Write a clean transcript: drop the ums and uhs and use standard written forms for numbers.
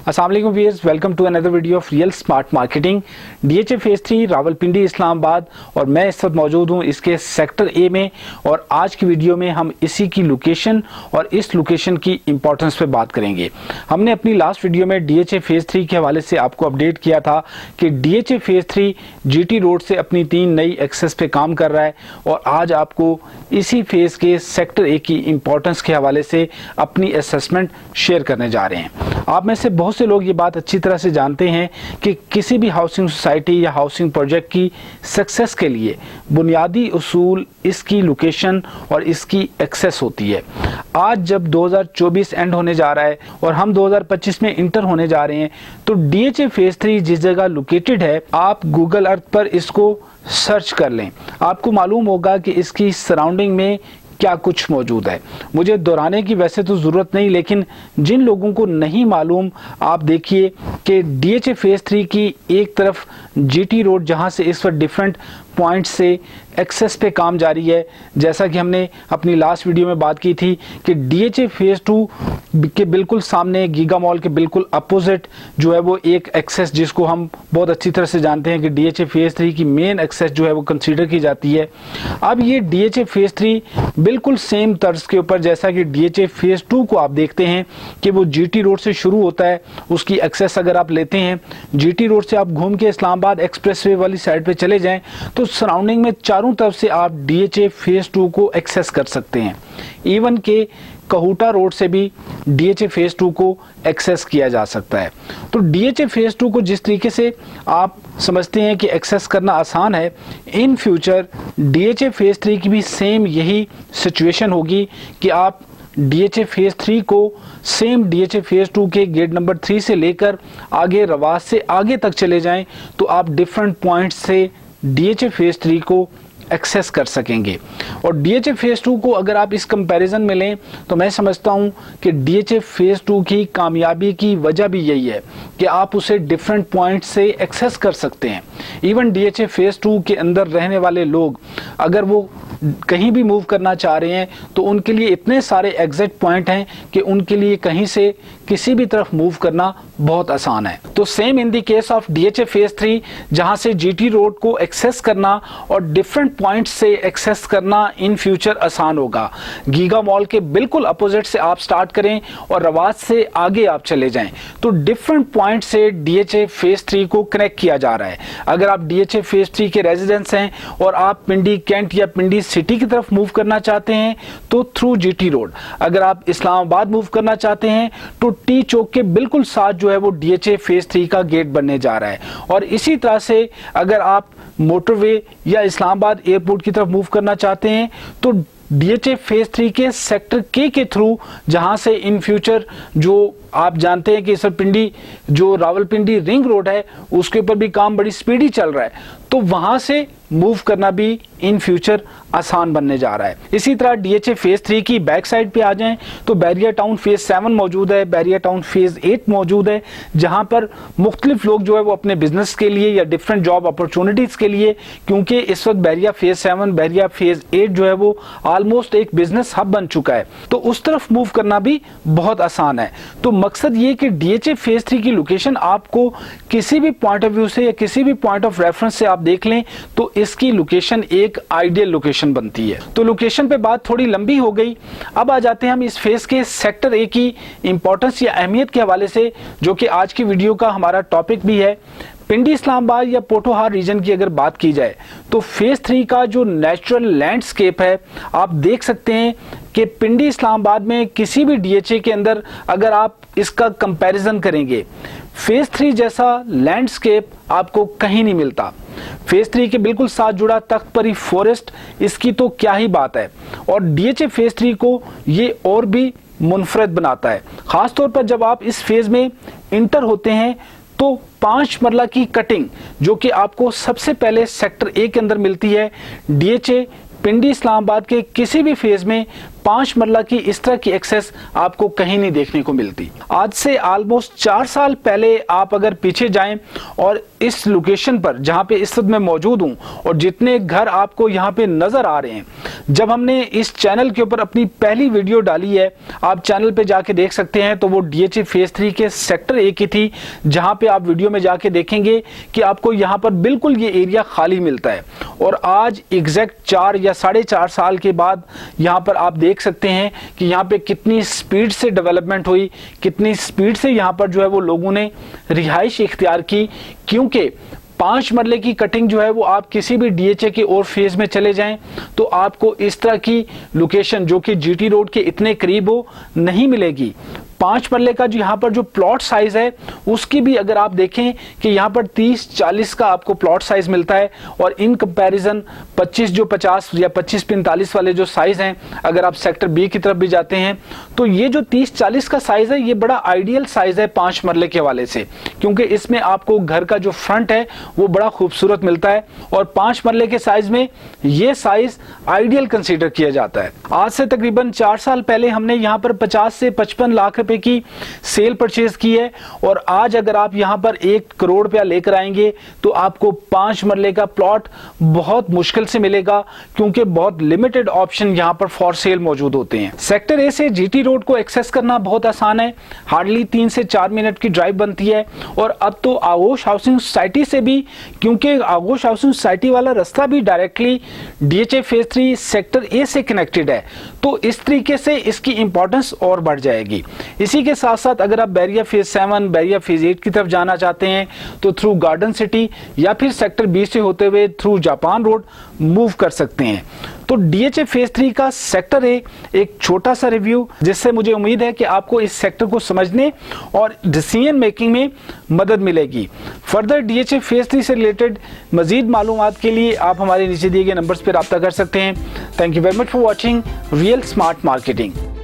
अस्सलाम वालेकुम viewers, welcome to another video of real smart marketing. DHA phase 3 Rawalpindi Islamabad और मैं इस वक्त मौजूद हूं इसके सेक्टर ए में। और आज की वीडियो में हम इसी की लोकेशन और इस लोकेशन की इंपॉर्टेंस पे बात करेंगे। हमने अपनी लास्ट वीडियो में डीएचए फेज 3 के हवाले से आपको अपडेट किया था कि डीएचए फेज 3 जीटी रोड से अपनी 3 नई एक्सेस पे काम कर रहा है और आज आपको इसी फेज के सेक्टर ए की इंपॉर्टेंस के हवाले से अपनी असेसमेंट शेयर करने जा रहे हैं। आप में से बहुत से लोग ये बात अच्छी तरह से जानते हैं कि किसी भी हाउसिंग सोसाइटी या हाउसिंग प्रोजेक्ट की सक्सेस के लिए बुनियादी उसूल इसकी लोकेशन और इसकी एक्सेस होती है। आज जब 2024 एंड होने जा रहा है और हम 2025 में इंटर होने जा रहे हैं, तो डीएचए फेज 3 जिस जगह लोकेटेड है, आप गूगल अर्थ पर इसको सर्च कर लें, आपको मालूम होगा कि इसकी सराउंडिंग में क्या कुछ मौजूद है। मुझे दोहराने की वैसे तो ज़रूरत नहीं, लेकिन जिन लोगों को नहीं मालूम, आप देखिए कि डीएचए फेज 3 की एक तरफ जीटी रोड, जहां से इस वक्त डिफरेंट पॉइंट से एक्सेस पे काम जारी है। जैसा कि हमने अपनी लास्ट वीडियो में बात की थी कि डीएचए फेज 2 के बिल्कुल सामने गीगा मॉल के बिल्कुल अपोजिट जो है वो एक एक्सेस, जिसको हम बहुत अच्छी तरह से जानते हैं कि डीएचए फेज 3 की मेन एक्सेस जो है वो कंसीडर की जाती है। अब ये डीएचए फेज 3 बिल्कुल सेम तर्ज के ऊपर, जैसा कि डीएचए फेज 2 को आप देखते हैं कि वो जीटी रोड से शुरू होता है। उसकी एक्सेस अगर आप लेते हैं, जीटी रोड से आप घूम के इस्लामाबाद एक्सप्रेसवे वाली साइड पे चले जाएं तो सराउंडिंग में चारों तरफ से आप डीएचए फेज 2 को एक्सेस कर सकते हैं। इवन के कहूटा रोड से भी डीएचए फेज 2 को एक्सेस किया जा सकता है। तो डीएचए फेज 2 को जिस तरीके से आप समझते हैं कि एक्सेस करना आसान है, इन फ्यूचर डीएचए फेज 3 की भी सेम यही सिचुएशन होगी कि आप डीएचए फेज 3 को सेम डीएचए फेज 2 के गेट नंबर 3 से लेकर आगे रवास से आगे तक चले जाएं तो आप डिफरेंट पॉइंट्स से डीएचए फेज 3 को एक्सेस कर सकेंगे। और डीएचए फेज 2 को अगर आप इस कंपैरिजन में लें तो मैं समझता हूं कि डीएचए फेज 2 की कामयाबी की वजह भी यही है कि आप उसे डिफरेंट पॉइंट से एक्सेस कर सकते हैं। इवन डीएचए फेज 2 के अंदर रहने वाले लोग अगर वो कहीं भी मूव करना चाह रहे हैं तो उनके लिए इतने सारे एग्जिट पॉइंट हैं कि उनके लिए कहीं से किसी भी तरफ मूव करना बहुत आसान है। तो same in the case of DHA phase 3, जहां से जीटी रोड को एक्सेस करना और डिफरेंट पॉइंट से एक्सेस करना इन फ्यूचर आसान होगा। गीगा मॉल के बिल्कुल अपोजिट से आप स्टार्ट करें और रवास से आगे आप चले जाएं तो डिफरेंट पॉइंट से डीएचए फेज 3 को कनेक्ट किया जा रहा है। अगर आप डीएचए फेज 3 के रेजिडेंट्स हैं और आप पिंडी कैंट या पिंडी सिटी की तरफ मूव करना चाहते हैं तो थ्रू जीटी रोड, अगर आप इस्लामाबाद मूव करना चाहते हैं तो टी चौक के बिल्कुल साथ जो है वो डीएचए फेज 3 का गेट बनने जा रहा है। और इसी तरह से अगर आप मोटरवे या इस्लामाबाद एयरपोर्ट की तरफ मूव करना चाहते हैं तो डीएचए फेज 3 के सेक्टर के थ्रू, जहां से इन फ्यूचर जो आप जानते हैं कि सर पिंडी जो रावलपिंडी रिंग रोड है उसके ऊपर भी काम बड़ी स्पीडी चल रहा है, तो वहां से मूव करना भी इन फ्यूचर आसान बनने जा रहा है। इसी तरह डीएचए फेज 3 की बैक साइड पे आ जाएं तो बैरिया टाउन फेज 7 मौजूद है, बैरिया टाउन फेज 8 मौजूद है, जहां पर मुख्तलिफ लोग जो है वो अपने बिजनेस के लिए या डिफरेंट जॉब अपॉर्चुनिटीज के लिए, क्योंकि इस वक्त बैरिया फेज 7 बैरिया फेज 8 जो है वो ऑलमोस्ट एक बिजनेस हब बन चुका है, तो उस तरफ मूव करना भी बहुत आसान है। तो मकसद ये कि डीएचए फेज 3 की लोकेशन आपको किसी भी पॉइंट ऑफ व्यू से या किसी भी पॉइंट ऑफ रेफरेंस से आप देख लें तो इसकी लोकेशन एक आइडियल लोकेशन बनती है। तो लोकेशन पे बात थोड़ी लंबी हो गई, अब आ जाते हैं हम इस फेज के सेक्टर ए की इंपॉर्टेंस या अहमियत के हवाले से, जो कि आज की वीडियो का हमारा टॉपिक भी है। पिंडी इस्लामाबाद या पोठोहार रीजन की अगर बात की जाए तो फेज 3 का जो नेचुरल लैंडस्केप है, आप देख सकते हैं कि पिंडी इस्लामाबाद में किसी भी डीएचए के अंदर अगर आप इसका कंपैरिजन करेंगे, फेज 3 जैसा लैंडस्केप आपको कहीं नहीं मिलता। फेज 3 के बिल्कुल साथ जुड़ा तख्त परी फॉरेस्ट, इसकी तो क्या ही बात है। और डीएचए फेज 3 को ये और भी मुनफरद बनाता है, खासतौर पर जब आप इस फेज में इंटर होते हैं तो 5 मरला की कटिंग जो कि आपको सबसे पहले सेक्टर ए के अंदर मिलती है, डीएचए पिंडी इस्लामाबाद के किसी भी फेज में 5 मरला की इस तरह की एक्सेस आपको कहीं नहीं देखने को मिलती। आज से ऑलमोस्ट 4 साल पहले आप अगर पीछे जाएं और इस लोकेशन पर जहां पे इस वक्त मैं मौजूद हूं और जितने घर आपको यहां पे नजर आ रहे हैं, जब हमने इस चैनल के ऊपर अपनी पहली वीडियो डाली है, आप चैनल पे जाके देख सकते हैं, तो वो DHA फेज 3 के सेक्टर ए की थी, जहां पे आप वीडियो में जाके देखेंगे कि आपको यहां पर बिल्कुल ये एरिया खाली मिलता है। और आज एग्जैक्ट 4 या 4.5 साल के बाद यहां पर आप देख सकते हैं कि यहां पे कितनी स्पीड से डेवलपमेंट हुई, कितनी स्पीड से यहां पर जो है वो लोगों ने रिहाइश इख्तियार की। क्योंकि 5 मरले की कटिंग जो है वो आप किसी भी DHA के और फेज में चले जाएं तो आपको इस तरह की लोकेशन जो कि GT रोड के इतने करीब हो नहीं मिलेगी। 5 मरले का जो यहाँ पर जो प्लॉट साइज है उसकी भी अगर आप देखें कि यहाँ पर 30-40 का आपको प्लॉट साइज मिलता है, और इन कंपैरिजन 25 जो 50 या 25-45 वाले जो साइज हैं, अगर आप सेक्टर बी की तरफ भी जाते हैं तो ये जो 30-40 का साइज है ये बड़ा आइडियल साइज है 5 मरले के हवाले से, क्योंकि इसमें आपको घर का जो फ्रंट है वो बड़ा खूबसूरत मिलता है और 5 मरले के साइज में ये साइज आइडियल कंसीडर किया जाता है। आज से तकरीबन 4 साल पहले हमने यहाँ पर 50 से 55 लाख रुपए की सेल परचेज की है, और आज अगर आप यहां पर 1 करोड़ रुपया लेकर आएंगे तो आपको 5 मरले का प्लॉट बहुत मुश्किल से मिलेगा, क्योंकि बहुत लिमिटेड ऑप्शन यहां पर फॉर सेल मौजूद होते हैं। सेक्टर ए से GT रोड को एक्सेस करना बहुत आसान है, हार्डली 3 से 4 मिनट की ड्राइव बनती है। और अब तो आगोश हाउसिंग सोसाइटी से भी, क्योंकि आगोश हाउसिंग सोसाइटी वाला रास्ता भी directly DHA phase 3 sector A से कनेक्टेड है, तो इस तरीके से इसकी इंपॉर्टेंस और बढ़ जाएगी। इसी के साथ साथ अगर आप बैरिया फेज 7, बैरिया फेज 8 की तरफ जाना चाहते हैं तो थ्रू गार्डन सिटी या फिर सेक्टर बी से होते हुए थ्रू जापान रोड मूव कर सकते हैं। तो DHA फेज 3 का सेक्टर ए एक छोटा सा रिव्यू, जिससे मुझे उम्मीद है कि आपको इस सेक्टर को समझने और डिसीजन मेकिंग में मदद मिलेगी। फर्दर DHA फेज 3 से रिलेटेड मजीद मालूमात के लिए आप हमारे नीचे दिए गए नंबर्स पर रब्ता कर सकते हैं। Thank you very much for watching real smart marketing.